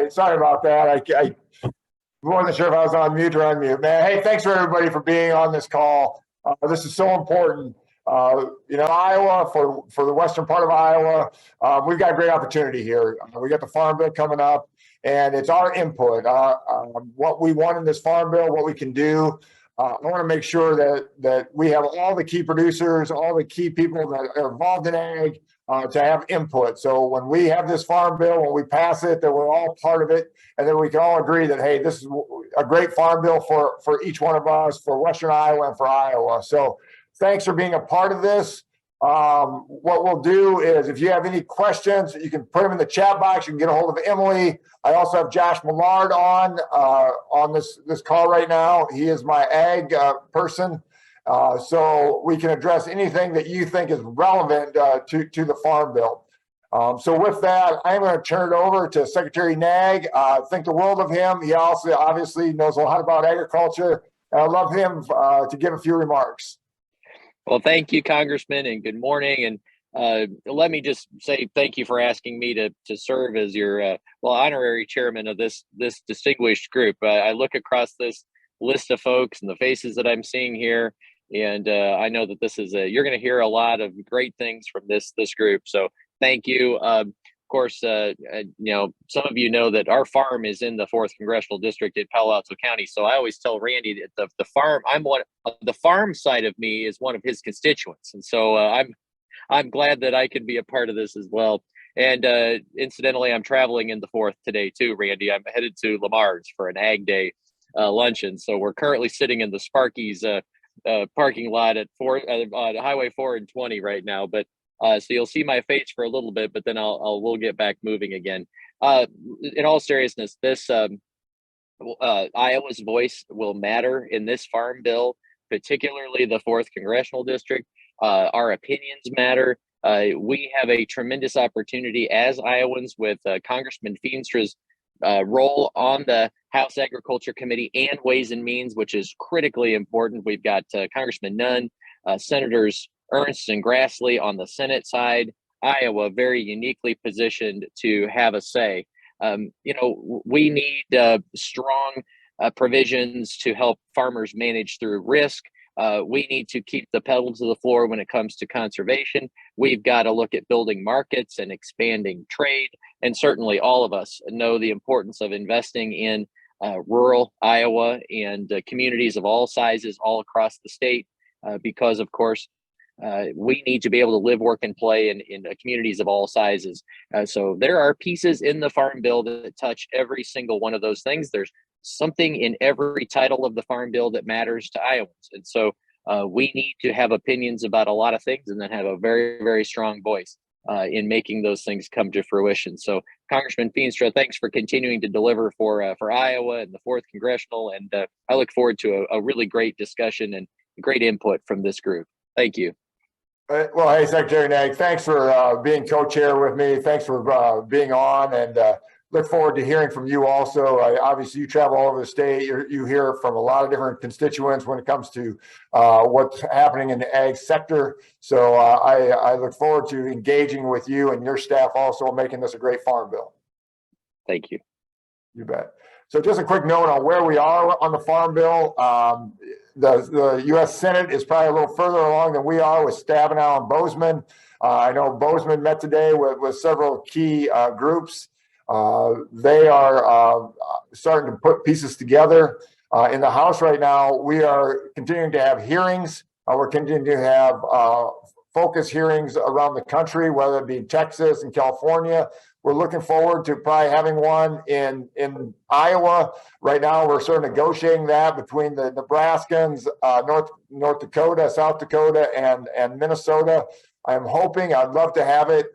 Sorry about that. I wasn't sure if I was on mute or unmute. Man, hey, thanks for everybody for being on this call. This is so important. Iowa, for the western part of Iowa, we've got a great opportunity here. We got the Farm Bill coming up, and it's our input, what we want in this Farm Bill, what we can do. I want to make sure that we have all the key producers, all the key people that are involved in ag to have input. So when we have this Farm Bill, when we pass it, that we're all part of it, and then we can all agree that, hey, this is a great Farm Bill for each one of us, for Western Iowa and for Iowa. So thanks for being a part of this. What we'll do is, if you have any questions, you can put them in the chat box. You can get a hold of Emily. I also have Josh Millard on this call right now. He is my ag person. So we can address anything that you think is relevant to the Farm Bill. So with that, I'm going to turn it over to Secretary Nag. Think the world of him. He also obviously knows a lot about agriculture. And I'd love him to give a few remarks. Well, thank you, Congressman, and good morning. And let me just say thank you for asking me to serve as your honorary chairman of this distinguished group. I look across this list of folks and the faces that I'm seeing here, and I know that this is you're going to hear a lot of great things from this group. So thank you. Of course, some of you know that our farm is in the 4th Congressional District in Palo Alto County. So I always tell Randy that the farm side of me is one of his constituents. And so I'm glad that I can be a part of this as well. And incidentally, I'm traveling in the 4th today too, Randy. I'm headed to Lamar's for an Ag Day luncheon. So we're currently sitting in the Sparky's parking lot at Highway 4 and 20 right now. But so you'll see my face for a little bit, but then we'll get back moving again. In all seriousness, this Iowa's voice will matter in this Farm Bill, particularly the 4th Congressional District. Our opinions matter. We have a tremendous opportunity as Iowans with Congressman Feenstra's role on the House Agriculture Committee and Ways and Means, which is critically important. We've got Congressman Nunn, Senators Ernst and Grassley on the Senate side. Iowa very uniquely positioned to have a say. We need strong provisions to help farmers manage through risk. We need to keep the pedal to the floor when it comes to conservation. We've got to look at building markets and expanding trade. And certainly all of us know the importance of investing in rural Iowa and communities of all sizes all across the state because, of course, we need to be able to live, work, and play in communities of all sizes. So there are pieces in the Farm Bill that touch every single one of those things. There's something in every title of the Farm Bill that matters to Iowans. And so we need to have opinions about a lot of things and then have a very, very strong voice in making those things come to fruition. So Congressman Feenstra, thanks for continuing to deliver for Iowa and the 4th Congressional. And I look forward to a really great discussion and great input from this group. Thank you. Well, hey, Secretary Nag, thanks for being co-chair with me. Thanks for being on, and look forward to hearing from you also. Obviously, you travel all over the state. You hear from a lot of different constituents when it comes to what's happening in the ag sector. So I look forward to engaging with you and your staff also, making this a great Farm Bill. Thank you. You bet. So just a quick note on where we are on the Farm Bill. The U.S. Senate is probably a little further along than we are with Stabenow and Bozeman. I know Bozeman met today with several key groups. They are starting to put pieces together. In the House right now, we are continuing to have hearings. We're continuing to have focus hearings around the country, whether it be Texas and California. We're looking forward to probably having one in Iowa. Right now, we're sort of negotiating that between the Nebraskans, North Dakota, South Dakota, and Minnesota. I'm hoping, I'd love to have it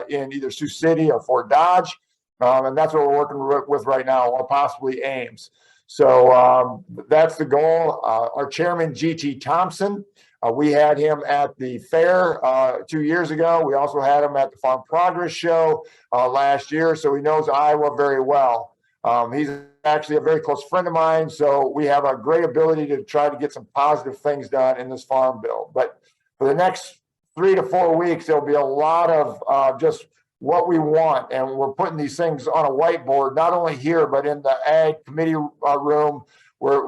in either Sioux City or Fort Dodge. And that's what we're working with right now, or possibly Ames. So that's the goal. Our chairman, G.T. Thompson, we had him at the fair 2 years ago. We also had him at the Farm Progress Show last year, so he knows Iowa very well. He's actually a very close friend of mine, so we have a great ability to try to get some positive things done in this Farm Bill. But for the next 3 to 4 weeks, there'll be a lot of just what we want, and we're putting these things on a whiteboard, not only here, but in the ag committee room. What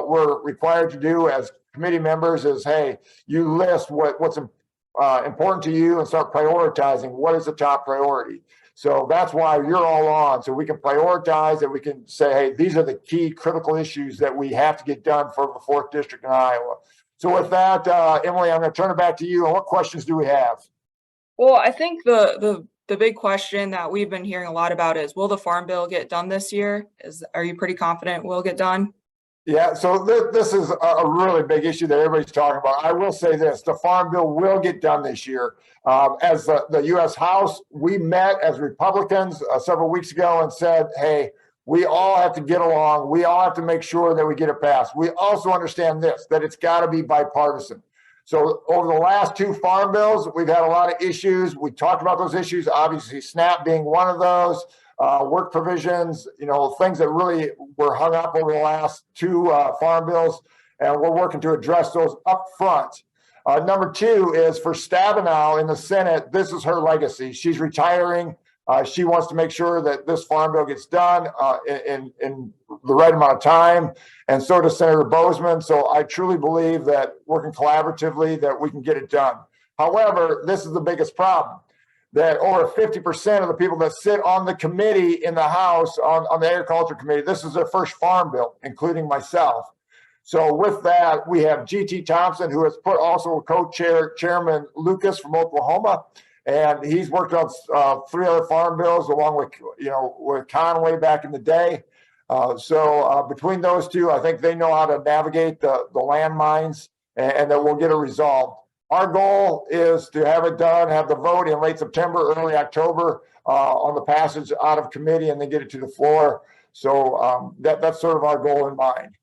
we're required to do as committee members is, hey, you list what's important to you and start prioritizing what is the top priority. So that's why you're all on, so we can prioritize and we can say, hey, these are the key critical issues that we have to get done for the 4th District in Iowa. So with that, Emily, I'm going to turn it back to you. And what questions do we have? Well, I think the big question that we've been hearing a lot about is, will the Farm Bill get done this year? Are you pretty confident will get done? Yeah, so this is a really big issue that everybody's talking about. I will say this, the Farm Bill will get done this year. As the U.S. House, we met as Republicans several weeks ago and said, hey, we all have to get along. We all have to make sure that we get it passed. We also understand this, that it's got to be bipartisan. So over the last 2 farm bills, we've had a lot of issues. We talked about those issues, obviously SNAP being one of those. Work provisions, things that really were hung up over the last 2 farm bills, and we're working to address those up front. Number 2 is for Stabenow in the Senate. This is her legacy. She's retiring. She wants to make sure that this farm bill gets done in the right amount of time, and so does Senator Bozeman. So I truly believe that working collaboratively that we can get it done. However, this is the biggest problem, that over 50% of the people that sit on the committee in the House, on the Agriculture Committee, this is their first farm bill, including myself. So with that, we have G.T. Thompson, who has put also Chairman Lucas from Oklahoma, and he's worked on 3 other farm bills along with Conway back in the day. So between those 2, I think they know how to navigate the landmines, and that we'll get it resolved. Our goal is to have it done, have the vote in late September, early October on the passage out of committee, and then get it to the floor. So that's sort of our goal in mind.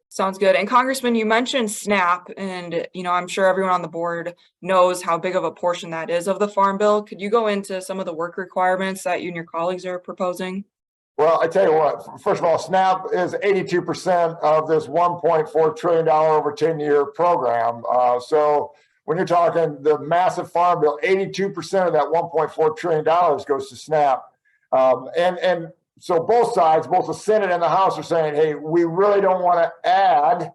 Sounds good. And Congressman, you mentioned SNAP, and I'm sure everyone on the board knows how big of a portion that is of the Farm Bill. Could you go into some of the work requirements that you and your colleagues are proposing? Well, I tell you what, first of all, SNAP is 82% of this $1.4 trillion over 10-year program. So when you're talking the massive farm bill, 82% of that $1.4 trillion goes to SNAP. And so both sides, both the Senate and the House, are saying, hey, we really don't want to add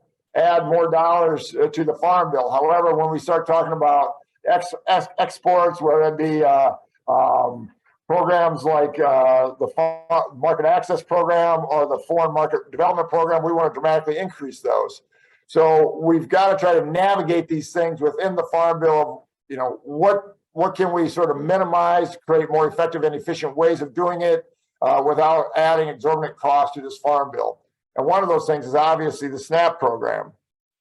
more dollars to the farm bill. However, when we start talking about exports, whether it be programs like the Market Access Program or the Foreign Market Development Program, we want to dramatically increase those. So we've got to try to navigate these things within the Farm Bill. What can we sort of minimize, create more effective and efficient ways of doing it without adding exorbitant costs to this Farm Bill. And one of those things is obviously the SNAP program.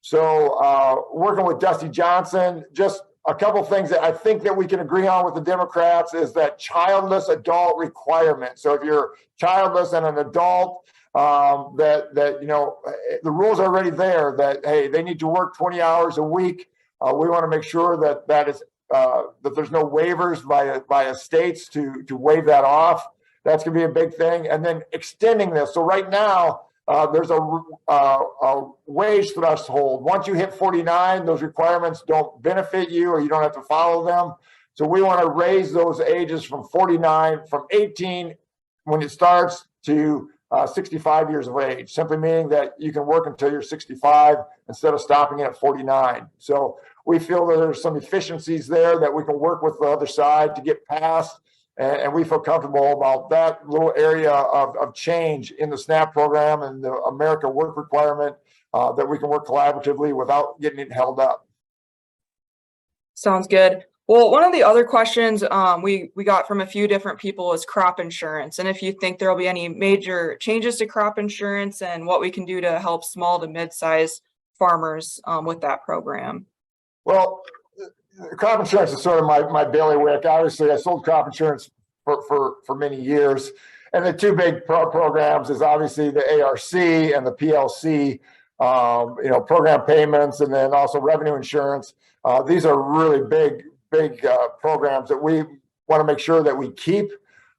So working with Dusty Johnson, just a couple of things that I think that we can agree on with the Democrats is that childless adult requirement. So if you're childless and an adult, the rules are already there that, hey, they need to work 20 hours a week. We want to make sure that there's no waivers by states to waive that off. That's going to be a big thing. And then extending this. So right now, there's a wage threshold. Once you hit 49, those requirements don't benefit you, or you don't have to follow them. So we want to raise those ages from 18 when it starts to 65 years of age, simply meaning that you can work until you're 65 instead of stopping it at 49. So we feel that there's some efficiencies there that we can work with the other side to get past. And we feel comfortable about that little area of change in the SNAP program and the America Work requirement that we can work collaboratively without getting it held up. Sounds good. Well, one of the other questions we got from a few different people is crop insurance, and if you think there will be any major changes to crop insurance and what we can do to help small to mid-sized farmers with that program. Well, crop insurance is sort of my bailiwick. Obviously, I sold crop insurance for many years. And the 2 big programs is obviously the ARC and the PLC, program payments, and then also revenue insurance. These are really big programs that we want to make sure that we keep,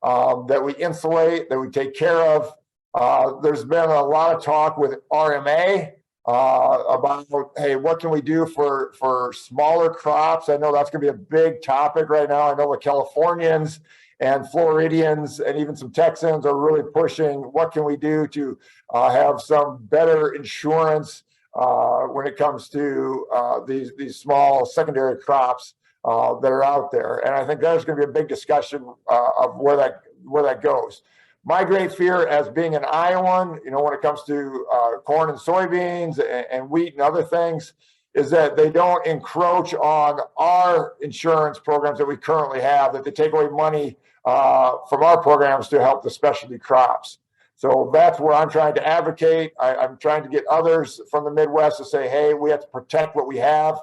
that we insulate, that we take care of. There's been a lot of talk with RMA. about, hey, what can we do for smaller crops? I know that's going to be a big topic right now. I know the Californians and Floridians and even some Texans are really pushing what can we do to have some better insurance when it comes to these small secondary crops that are out there. And I think there's going to be a big discussion of where that goes. My great fear as being an Iowan, when it comes to corn and soybeans and wheat and other things, is that they don't encroach on our insurance programs that we currently have, that they take away money from our programs to help the specialty crops. So that's where I'm trying to advocate. I'm trying to get others from the Midwest to say, hey, we have to protect what we have.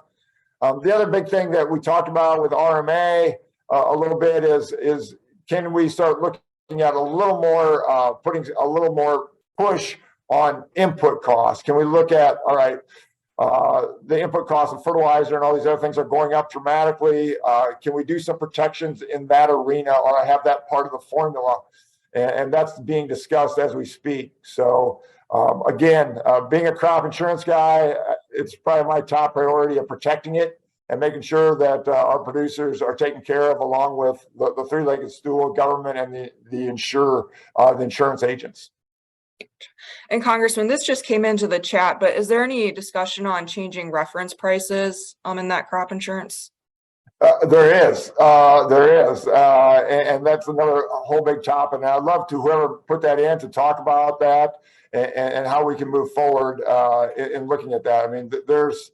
The other big thing that we talked about with RMA a little bit is can we start looking at a little more, putting a little more push on input costs? Can we look at, all right, the input costs of fertilizer and all these other things are going up dramatically. Can we do some protections in that arena or have that part of the formula? And that's being discussed as we speak. So again, being a crop insurance guy, it's probably my top priority of protecting it and making sure that our producers are taken care of, along with the three-legged stool, government, and the insurance agents. And Congressman, this just came into the chat, but is there any discussion on changing reference prices in that crop insurance? There is, and that's another whole big topic. And I'd love to whoever put that in to talk about that and how we can move forward in looking at that. I mean, there's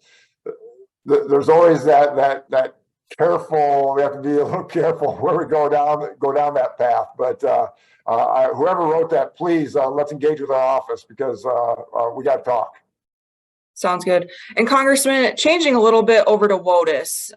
always that careful. We have to be a little careful where we go down that path. But whoever wrote that, please let's engage with our office, because we got to talk. Sounds good. And Congressman, changing a little bit over to WOTUS,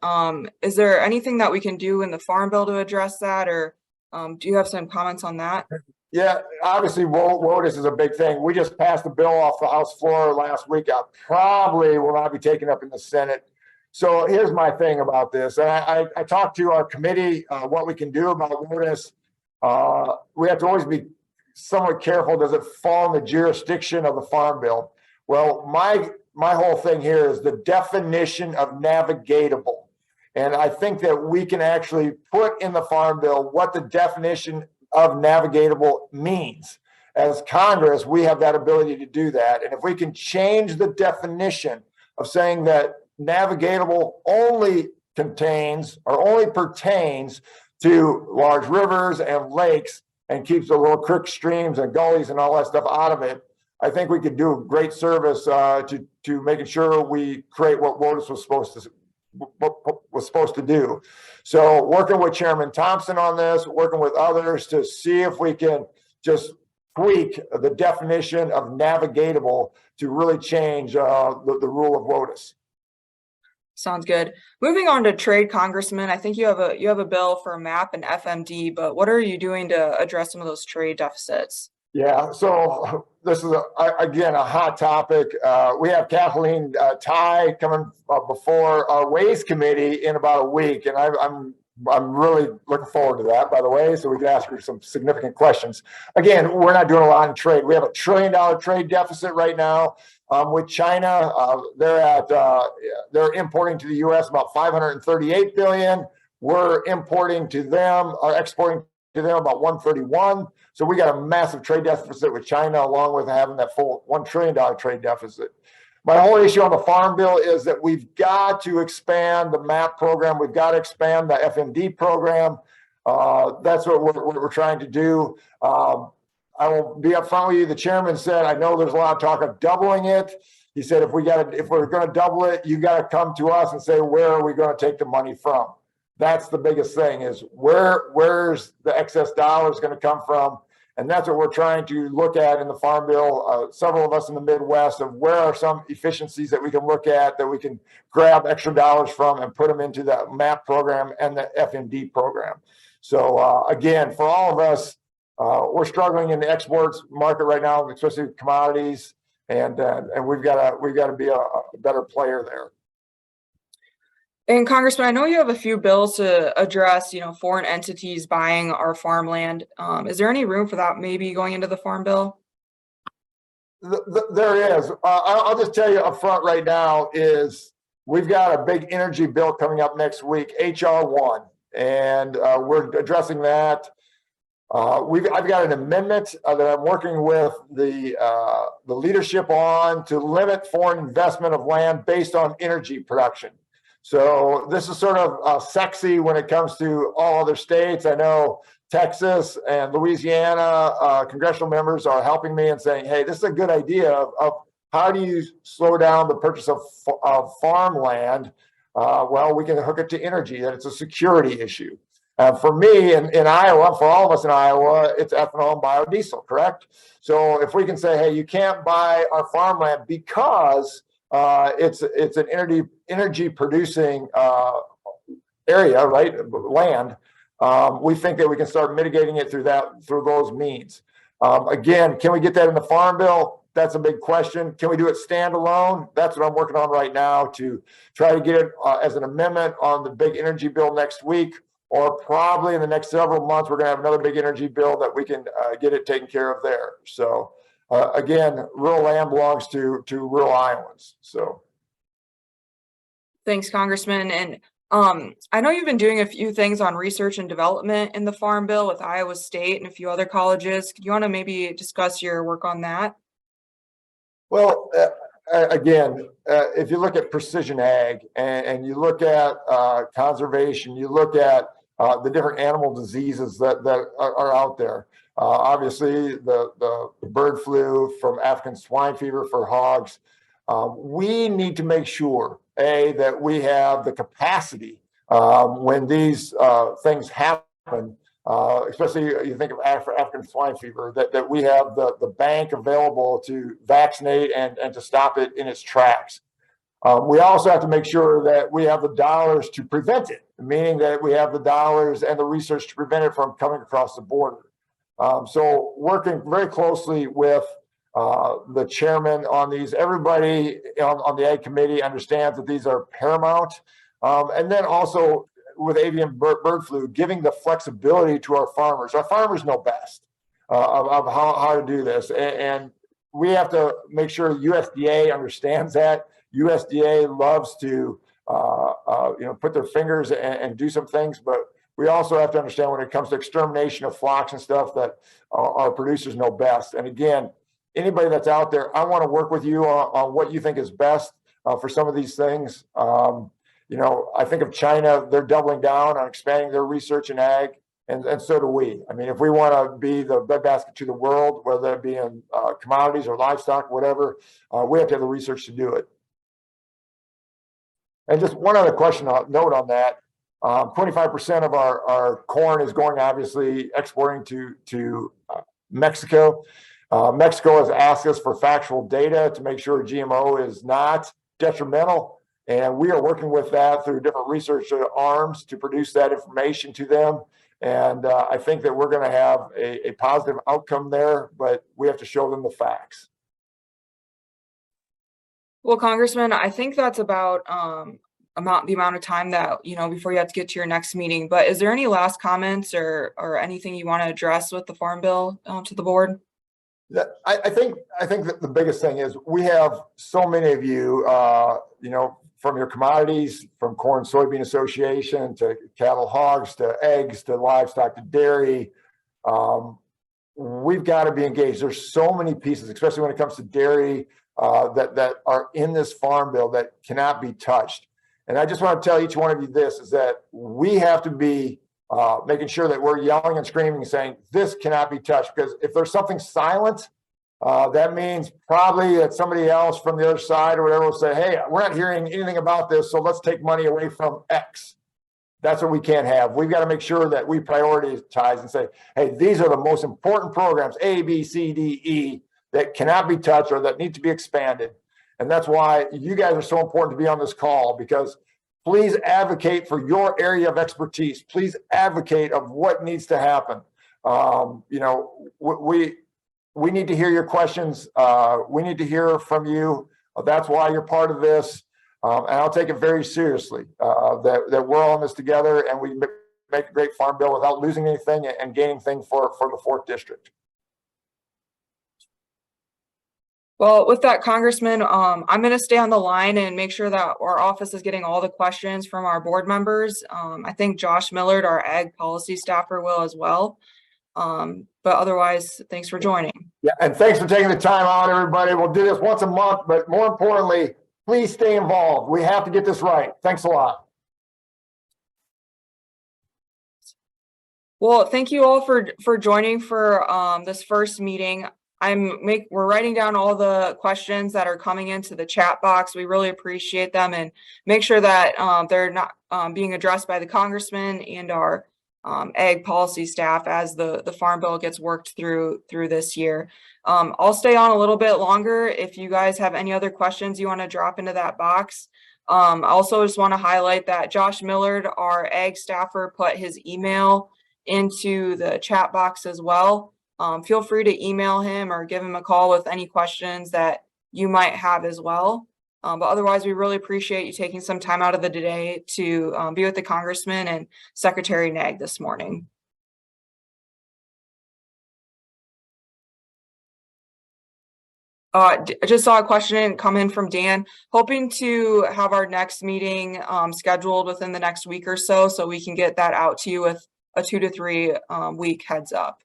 is there anything that we can do in the Farm Bill to address that, or do you have some comments on that? Yeah, obviously WOTUS is a big thing. We just passed the bill off the House floor last week. I probably will not be taken up in the Senate. So here's my thing about this. And I talked to our committee what we can do about WOTUS. We have to always be somewhat careful. Does it fall in the jurisdiction of the Farm Bill? Well, my whole thing here is the definition of navigatable. And I think that we can actually put in the Farm Bill what the definition of navigatable means. As Congress, we have that ability to do that. And if we can change the definition of saying that navigatable only contains or only pertains to large rivers and lakes and keeps the little creek streams and gullies and all that stuff out of it, I think we could do a great service to making sure we create what WOTUS was supposed to do. So working with Chairman Thompson on this, working with others to see if we can just tweak the definition of navigatable to really change the rule of WOTUS. Sounds good. Moving on to trade, Congressman, I think you have a bill for MAP and FMD, but what are you doing to address some of those trade deficits? Yeah, so this is again a hot topic. We have Kathleen Tai coming before our Ways Committee in about a week, and I'm really looking forward to that, by the way, so we can ask her some significant questions. Again, we're not doing a lot in trade. We have $1 trillion trade deficit right now with China. They're importing to the U.S. about $538 billion. We're importing to them, or exporting to them about 131. So we got a massive trade deficit with China, along with having that full $1 trillion trade deficit. My whole issue on the Farm Bill is that we've got to expand the MAP program. We've got to expand the FMD program. That's what we're trying to do. I will be upfront with you. The chairman said, I know there's a lot of talk of doubling it. He said, if we're going to double it, you got to come to us and say, where are we going to take the money from? That's the biggest thing, is where's the excess dollars going to come from? And that's what we're trying to look at in the Farm Bill. Several of us in the Midwest, of where are some efficiencies that we can look at, that we can grab extra dollars from and put them into the MAP program and the FMD program. So again, for all of us, we're struggling in the exports market right now, especially commodities, and we've got to be a better player there. And Congressman, I know you have a few bills to address, foreign entities buying our farmland. Is there any room for that maybe going into the Farm Bill? There is. I'll just tell you up front right now is we've got a big energy bill coming up next week, HR1, and we're addressing that. I've got an amendment that I'm working with the leadership on to limit foreign investment of land based on energy production. So this is sort of sexy when it comes to all other states. I know Texas and Louisiana congressional members are helping me and saying, hey, this is a good idea of how do you slow down the purchase of farmland? Well, we can hook it to energy, that it's a security issue. For me in Iowa, for all of us in Iowa, it's ethanol and biodiesel, correct? So if we can say, hey, you can't buy our farmland because it's an energy producing area, right? Land. We think that we can start mitigating it through those means. Again, can we get that in the Farm Bill? That's a big question. Can we do it standalone? That's what I'm working on right now to try to get it as an amendment on the big energy bill next week, or probably in the next several months, we're going to have another big energy bill that we can get it taken care of there. So again, rural land belongs to rural Iowans. So. Thanks, Congressman. And I know you've been doing a few things on research and development in the Farm Bill with Iowa State and a few other colleges. Do you want to maybe discuss your work on that? Well, again, if you look at precision ag and you look at conservation, you look at the different animal diseases that are out there. Obviously, the bird flu from African swine fever for hogs. We need to make sure, that we have the capacity when these things happen, especially you think of African swine fever, that we have the bank available to vaccinate and to stop it in its tracks. We also have to make sure that we have the dollars to prevent it, meaning that we have the dollars and the research to prevent it from coming across the border. So working very closely with the chairman on these, everybody on the Ag Committee understands that these are paramount. And then also with avian bird flu, giving the flexibility to our farmers. Our farmers know best of how to do this. And we have to make sure USDA understands that. USDA loves to put their fingers and do some things, but we also have to understand when it comes to extermination of flocks and stuff that our producers know best. And again, anybody that's out there, I want to work with you on what you think is best for some of these things. I think of China, they're doubling down on expanding their research in ag, and so do we. I mean, if we want to be the breadbasket to the world, whether it be in commodities or livestock, whatever, we have to have the research to do it. And just one other note on that. 25% of our corn is going, obviously, exporting to Mexico. Mexico has asked us for factual data to make sure GMO is not detrimental. And we are working with that through different research arms to produce that information to them. And I think that we're going to have a positive outcome there, but we have to show them the facts. Well, Congressman, I think that's about the amount of time that, before you have to get to your next meeting. But is there any last comments or anything you want to address with the Farm Bill to the board? I think that the biggest thing is we have so many of you, from your commodities, from Corn Soybean Association to cattle hogs to eggs to livestock to dairy. We've got to be engaged. There's so many pieces, especially when it comes to dairy, that are in this Farm Bill that cannot be touched. And I just want to tell each one of you this, is that we have to be making sure that we're yelling and screaming and saying, this cannot be touched, because if there's something silent, that means probably that somebody else from the other side or whatever will say, hey, we're not hearing anything about this, so let's take money away from X. That's what we can't have. We've got to make sure that we prioritize and say, hey, these are the most important programs, A, B, C, D, E, that cannot be touched or that need to be expanded. And that's why you guys are so important to be on this call, because please advocate for your area of expertise. Please advocate of what needs to happen. We need to hear your questions. We need to hear from you. That's why you're part of this. And I'll take it very seriously that we're all in this together, and we make a great farm bill without losing anything and gaining things for the 4th District. Well, with that, Congressman, I'm going to stay on the line and make sure that our office is getting all the questions from our board members. I think Josh Millard, our ag policy staffer, will as well. But otherwise, thanks for joining. Yeah, and thanks for taking the time out, everybody. We'll do this once a month, but more importantly, please stay involved. We have to get this right. Thanks a lot. Well, thank you all for joining for this first meeting. We're writing down all the questions that are coming into the chat box. We really appreciate them, and make sure that they're not being addressed by the congressman and our ag policy staff as the farm bill gets worked through this year. I'll stay on a little bit longer if you guys have any other questions you want to drop into that box. I also just want to highlight that Josh Millard, our ag staffer, put his email into the chat box as well. Feel free to email him or give him a call with any questions that you might have as well. But otherwise, we really appreciate you taking some time out of the day to be with the Congressman and Secretary Nag this morning. I just saw a question come in from Dan, hoping to have our next meeting scheduled within the next week or so we can get that out to you with a 2 to 3 week heads up.